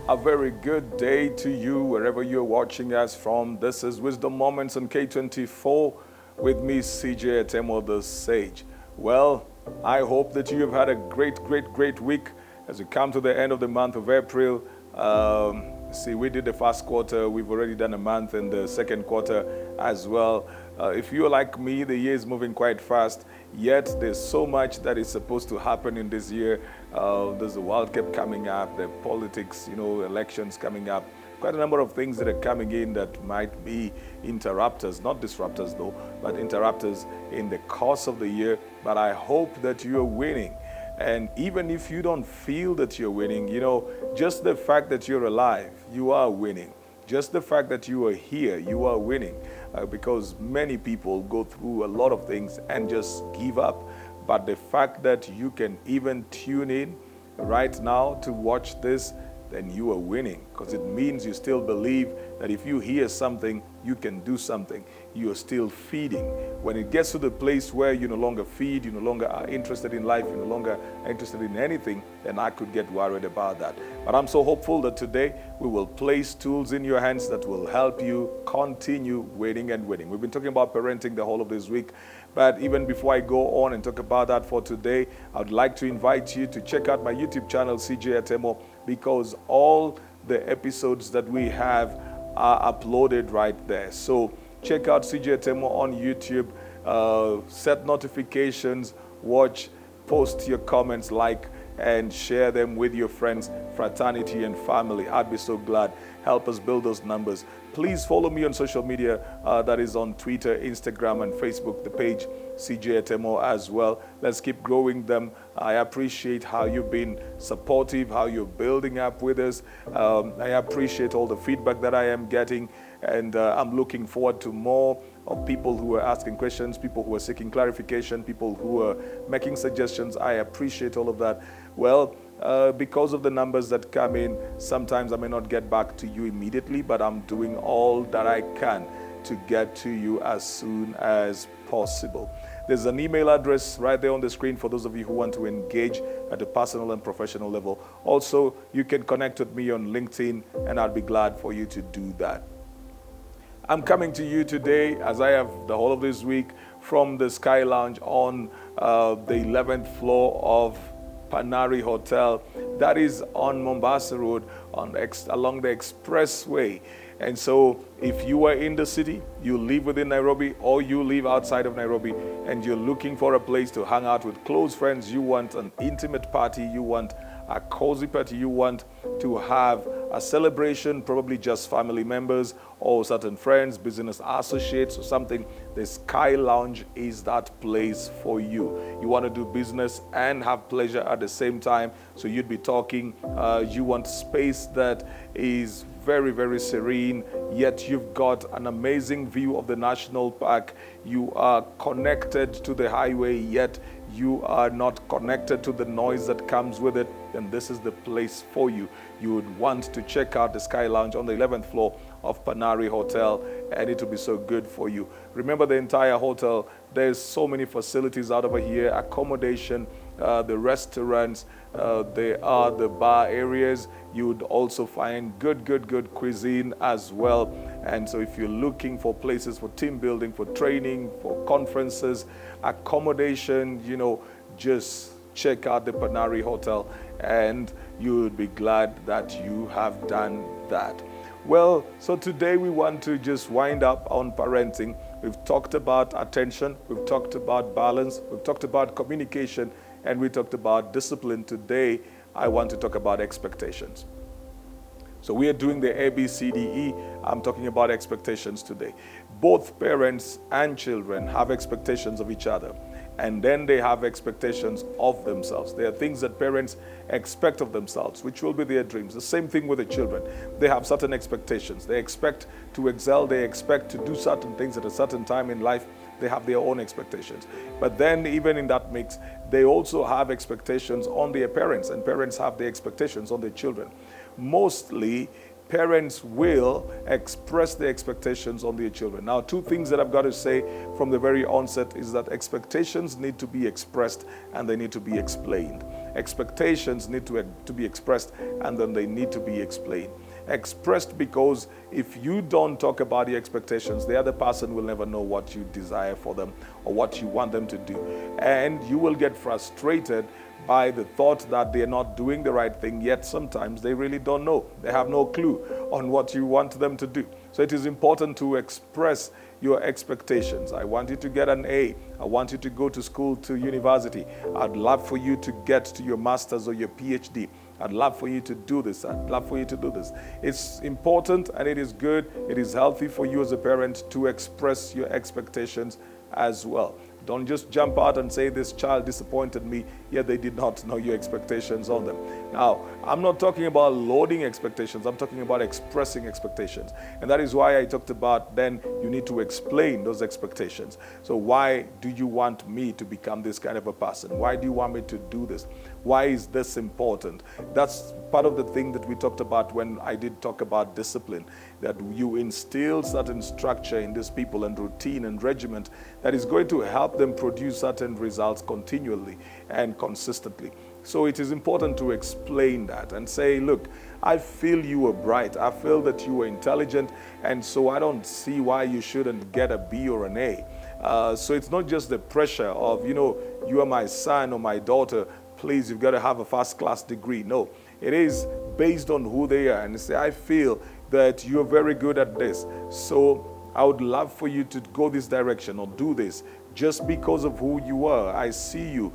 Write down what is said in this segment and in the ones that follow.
A very good day to you wherever you're watching us from. This is Wisdom Moments on K24 with me, CJ Atemo, the Sage. Well, I hope that you have had a great week as we come to the end of the month of April. We did the first quarter. We've already done a month in the second quarter as well. If you're like me, the year is moving quite fast, yet there's so much that is supposed to happen in this year. There's the World Cup coming up, the politics, elections coming up. Quite a number of things that are coming in that might be interrupters, not disruptors though, but interrupters in the course of the year. But I hope that you are winning. And even if you don't feel that you're winning, just the fact that you're alive, you are winning. Just the fact that you are here, you are winning. Because many people go through a lot of things and just give up. But the fact that you can even tune in right now to watch this, then you are winning, because it means you still believe that if you hear something, you can do something. You are still feeding. When it gets to the place where you no longer feed, you no longer are interested in life, you no longer are interested in anything, then I could get worried about that. But I'm so hopeful that today we will place tools in your hands that will help you continue winning and winning. We've been talking about parenting the whole of this week. But even before I go on and talk about that for today, I would like to invite you to check out my YouTube channel, CJ Atemo, because all the episodes that we have are uploaded right there. So check out CJ Atemo on YouTube, set notifications, watch, post your comments, like, and share them with your friends, fraternity, and family. I'd be so glad. Help us build those numbers. Please follow me on social media. That is on Twitter, Instagram, and Facebook, the page CJ Atemo as well. Let's keep growing them. I appreciate how you've been supportive, how you're building up with us. I appreciate all the feedback that I am getting, and I'm looking forward to more of people who are asking questions, people who are seeking clarification, people who are making suggestions. I appreciate all of that. Well, because of the numbers that come in, sometimes I may not get back to you immediately, but I'm doing all that I can to get to you as soon as possible. There's an email address right there on the screen for those of you who want to engage at a personal and professional level. Also, you can connect with me on LinkedIn, and I'd be glad for you to do that. I'm coming to you today, as I have the whole of this week, from the Sky Lounge on the 11th floor of Panari Hotel. That is on Mombasa Road along the expressway. And so if you are in the city, you live within Nairobi, or you live outside of Nairobi, and you're looking for a place to hang out with close friends, you want an intimate party, you want a cozy party, you want to have a celebration, probably just family members or certain friends, business associates or something, the Sky Lounge is that place for you. You want to do business and have pleasure at the same time, so you'd be talking. You want space that is very serene, yet you've got an amazing view of the national park. You are connected to the highway, yet you are not connected to the noise that comes with it, then this is the place for you. You would want to check out the Sky Lounge on the 11th floor of Panari Hotel, and it will be so good for you. Remember, the entire hotel, there's so many facilities out over here, accommodation, the restaurants, there are the bar areas. You would also find good cuisine as well. And so if you're looking for places for team building, for training, for conferences, accommodation, just check out the Panari Hotel, and you would be glad that you have done that. Well, so today we want to just wind up on parenting. We've talked about attention, we've talked about balance, we've talked about communication, and we talked about discipline. Today, I want to talk about expectations. So we are doing the ABCDE. I'm talking about expectations today. Both parents and children have expectations of each other, and then they have expectations of themselves. There are things that parents expect of themselves, which will be their dreams. The same thing with the children. They have certain expectations. They expect to excel. They expect to do certain things at a certain time in life. They have their own expectations. But then even in that mix, they also have expectations on their parents, and parents have their expectations on their children. Mostly, parents will express their expectations on their children. Now, two things that I've got to say from the very onset is that expectations need to be expressed and they need to be explained. Expectations need to be expressed and then they need to be explained. Expressed because if you don't talk about the expectations, the other person will never know what you desire for them or what you want them to do. And you will get frustrated by the thought that they're not doing the right thing, yet sometimes they really don't know. They have no clue on what you want them to do. So it is important to express your expectations. I want you to get an A. I want you to go to school, to university. I'd love for you to get to your master's or your PhD. I'd love for you to do this. I'd love for you to do this. It's important and it is good. It is healthy for you as a parent to express your expectations as well. Don't just jump out and say, this child disappointed me, yet they did not know your expectations on them. Now, I'm not talking about loading expectations. I'm talking about expressing expectations. And that is why I talked about then you need to explain those expectations. So why do you want me to become this kind of a person? Why do you want me to do this? Why is this important? That's part of the thing that we talked about when I did talk about discipline, that you instill certain structure in these people and routine and regiment that is going to help them produce certain results continually and consistently. So it is important to explain that and say, look, I feel you were bright. I feel that you were intelligent. And so I don't see why you shouldn't get a B or an A. So it's not just the pressure of, you are my son or my daughter. Please, you've got to have a first-class degree. No, it is based on who they are. And say, I feel that you're very good at this. So I would love for you to go this direction or do this. Just because of who you are, I see you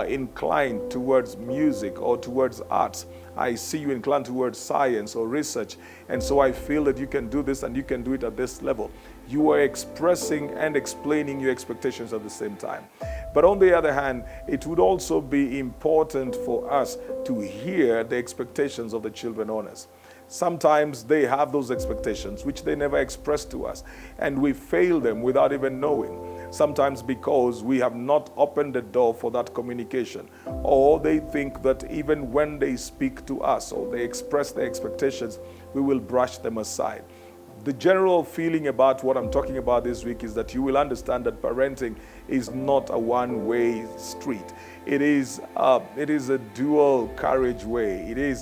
inclined towards music or towards arts. I see you inclined towards science or research. And so I feel that you can do this and you can do it at this level. You are expressing and explaining your expectations at the same time. But on the other hand, it would also be important for us to hear the expectations of the children on us. Sometimes they have those expectations which they never express to us, and we fail them without even knowing. Sometimes because we have not opened the door for that communication, or they think that even when they speak to us or they express their expectations, we will brush them aside. The general feeling about what I'm talking about this week is that you will understand that parenting is not a one-way street. It is a dual carriageway.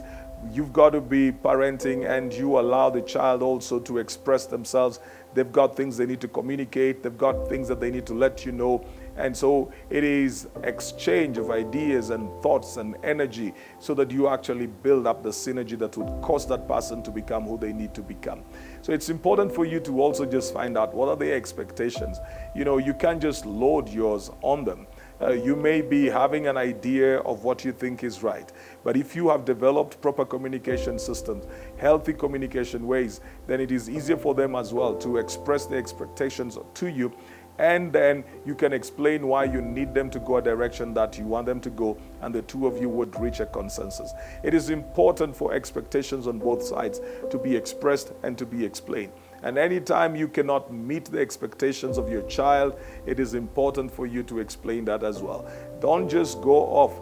You've got to be parenting and you allow the child also to express themselves. They've got things they need to communicate. They've got things that they need to let you know. And so it is exchange of ideas and thoughts and energy so that you actually build up the synergy that would cause that person to become who they need to become. So it's important for you to also just find out what are their expectations. You can't just load yours on them. You may be having an idea of what you think is right. But if you have developed proper communication systems, healthy communication ways, then it is easier for them as well to express their expectations to you. And then you can explain why you need them to go a direction that you want them to go, and the two of you would reach a consensus. It is important for expectations on both sides to be expressed and to be explained. And anytime you cannot meet the expectations of your child, it is important for you to explain that as well. Don't just go off.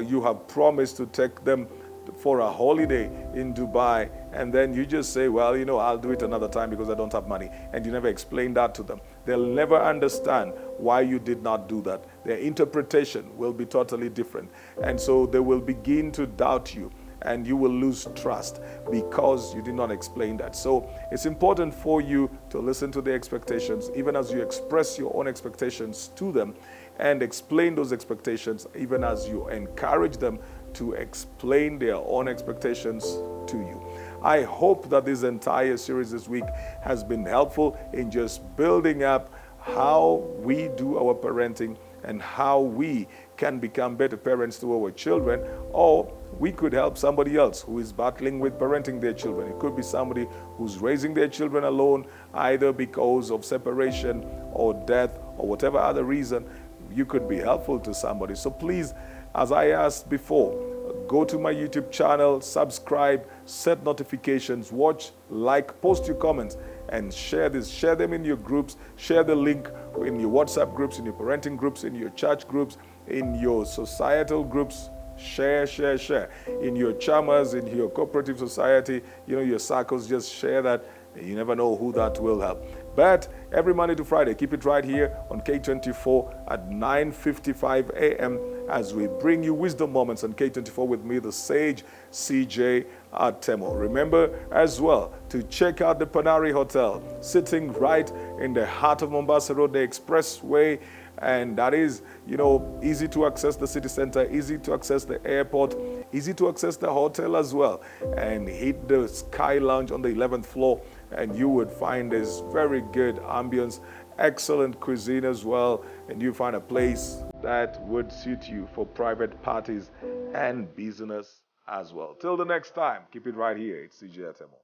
You have promised to take them for a holiday in Dubai, and then you just say, well, I'll do it another time because I don't have money. And you never explain that to them. They'll never understand why you did not do that. Their interpretation will be totally different. And so they will begin to doubt you. And you will lose trust because you did not explain that. So it's important for you to listen to their expectations, even as you express your own expectations to them, and explain those expectations, even as you encourage them to explain their own expectations to you. I hope that this entire series this week has been helpful in just building up how we do our parenting and how we can become better parents to our children, or we could help somebody else who is battling with parenting their children. It could be somebody who's raising their children alone, either because of separation or death or whatever other reason. You could be helpful to somebody. So please, as I asked before, go to my YouTube channel, subscribe, set notifications, watch, like, post your comments, and share this. Share them in your groups. Share the link in your WhatsApp groups, in your parenting groups, in your church groups, in your societal groups. Share, share, share. In your chamas, in your cooperative society, your circles, just share that. You never know who that will help. But every Monday to Friday, keep it right here on K24 at 9:55 a.m. as we bring you wisdom moments on K24 with me, the sage CJ Atemo. Remember as well to check out the Panari Hotel, sitting right in the heart of Mombasa Road, the expressway. And that is, easy to access the city center, easy to access the airport, easy to access the hotel as well. And hit the Sky Lounge on the 11th floor, and you would find this very good ambience, excellent cuisine as well. And you find a place that would suit you for private parties and business as well. Till the next time, keep it right here. It's CJ Atemo.